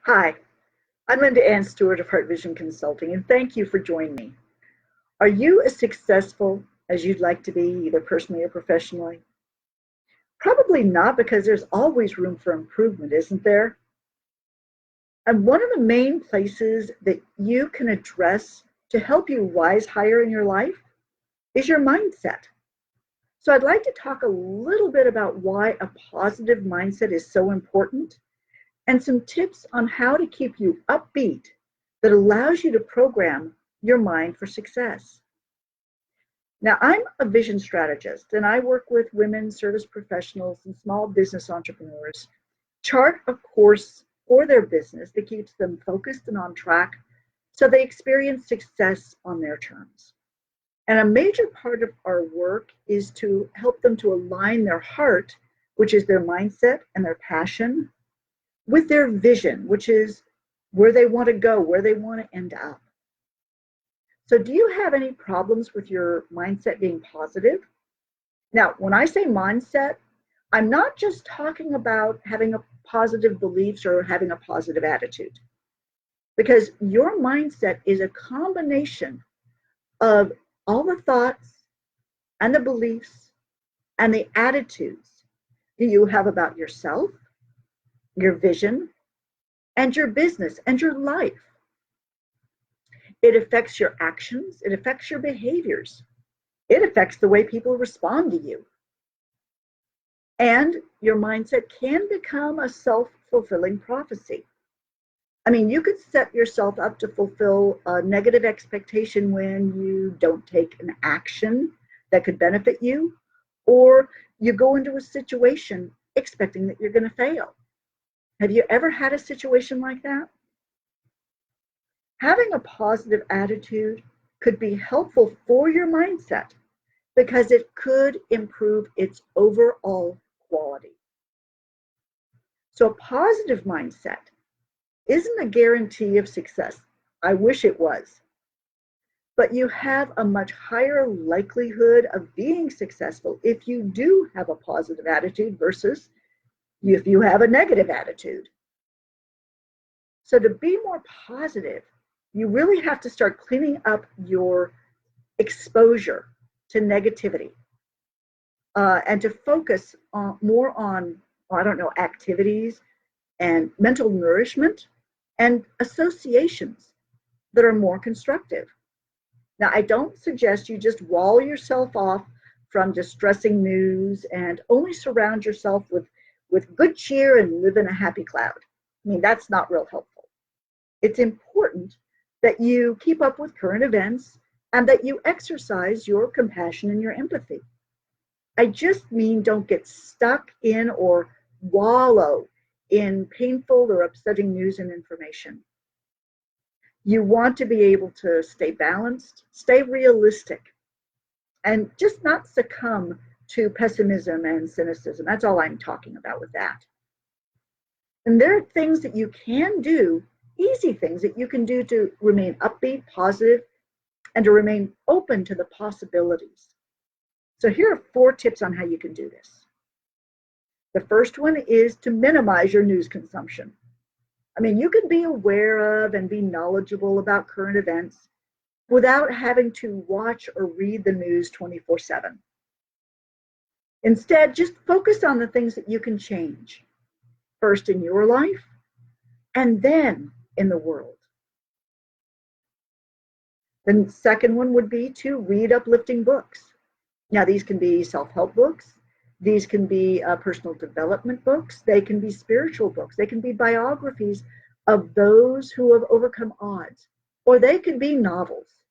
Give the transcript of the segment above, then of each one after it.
Hi, I'm Linda Ann Stewart of Heart Vision Consulting, and thank you for joining me. Are you as successful as you'd like to be, either personally or professionally? Probably not, because there's always room for improvement, isn't there? And one of the main places that you can address to help you rise higher in your life is your mindset. So I'd like to talk a little bit about why a positive mindset is so important and some tips on how to keep you upbeat that allows you to program your mind for success. Now, I'm a vision strategist and I work with women service professionals and small business entrepreneurs chart a course for their business that keeps them focused and on track so they experience success on their terms. And a major part of our work is to help them to align their heart, which is their mindset and their passion, with their vision, which is where they want to go, where they want to end up. So, do you have any problems with your mindset being positive? Now, when I say mindset, I'm not just talking about having a positive beliefs or having a positive attitude, because your mindset is a combination of all the thoughts and the beliefs and the attitudes that you have about yourself, your vision, and your business and your life. It affects your actions, it affects your behaviors, it affects the way people respond to you. And your mindset can become a self fulfilling prophecy. I mean, you could set yourself up to fulfill a negative expectation when you don't take an action that could benefit you, or you go into a situation expecting that you're going to fail. Have you ever had a situation like that? Having a positive attitude could be helpful for your mindset because it could improve its overall quality. So, a positive mindset isn't a guarantee of success. I wish it was. But you have a much higher likelihood of being successful if you do have a positive attitude versus if you have a negative attitude. So, to be more positive, you really have to start cleaning up your exposure to negativity and to focus more on, I don't know, activities and mental nourishment and associations that are more constructive. Now, I don't suggest you just wall yourself off from distressing news and only surround yourself with good cheer and live in a happy cloud. I mean, that's not real helpful. It's important that you keep up with current events and that you exercise your compassion and your empathy. I just mean don't get stuck in or wallow in painful or upsetting news and information. You want to be able to stay balanced, stay realistic, and just not succumb to pessimism and cynicism. That's all I'm talking about with that. And there are things that you can do, easy things that you can do to remain upbeat, positive, and to remain open to the possibilities. So here are 4 tips on how you can do this. The first one is to minimize your news consumption. I mean, you can be aware of and be knowledgeable about current events without having to watch or read the news 24/7. Instead, just focus on the things that you can change, first in your life and then in the world. The second one would be to read uplifting books. Now, these can be self-help books. These can be personal development books. They can be spiritual books. They can be biographies of those who have overcome odds, or they could be novels.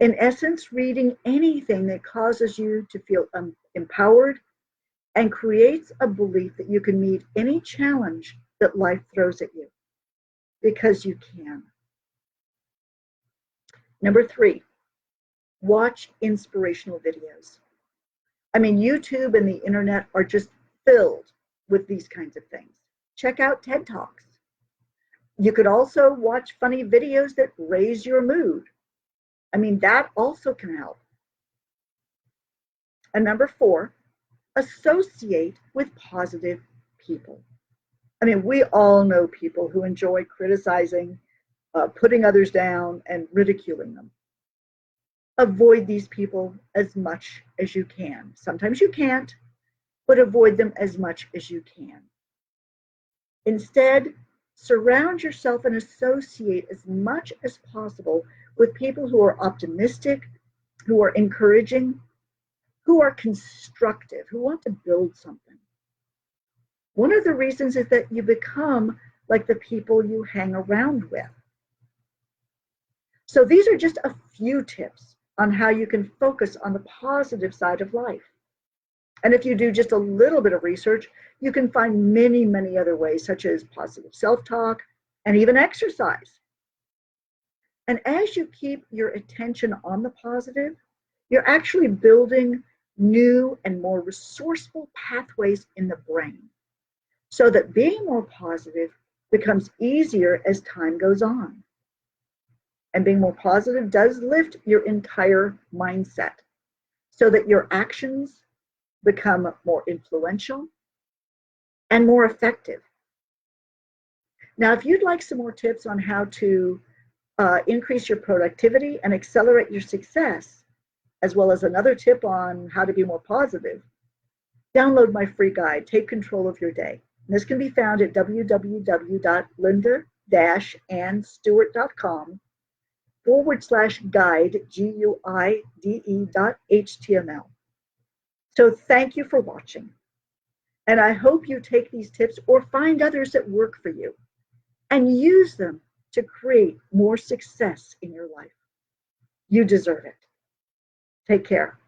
In essence, reading anything that causes you to feel empowered and creates a belief that you can meet any challenge that life throws at you, because you can. Number 3, watch inspirational videos. I mean, YouTube and the internet are just filled with these kinds of things. Check out TED Talks. You could also watch funny videos that raise your mood. I mean, that also can help. And number 4, associate with positive people. I mean, we all know people who enjoy criticizing, putting others down, and ridiculing them. Avoid these people as much as you can. Sometimes you can't, but avoid them as much as you can. Instead, surround yourself and associate as much as possible with people who are optimistic, who are encouraging, who are constructive, who want to build something. One of the reasons is that you become like the people you hang around with. So these are just a few tips on how you can focus on the positive side of life. And if you do just a little bit of research, you can find many, many other ways, such as positive self-talk and even exercise. And as you keep your attention on the positive, you're actually building new and more resourceful pathways in the brain so that being more positive becomes easier as time goes on. And being more positive does lift your entire mindset so that your actions become more influential and more effective. Now, if you'd like some more tips on how to increase your productivity and accelerate your success, as well as another tip on how to be more positive, download my free guide, Take Control of Your Day. And this can be found at www.linda-andstewart.com/guide, GUIDE.html. So thank you for watching. And I hope you take these tips or find others that work for you and use them to create more success in your life. You deserve it. Take care.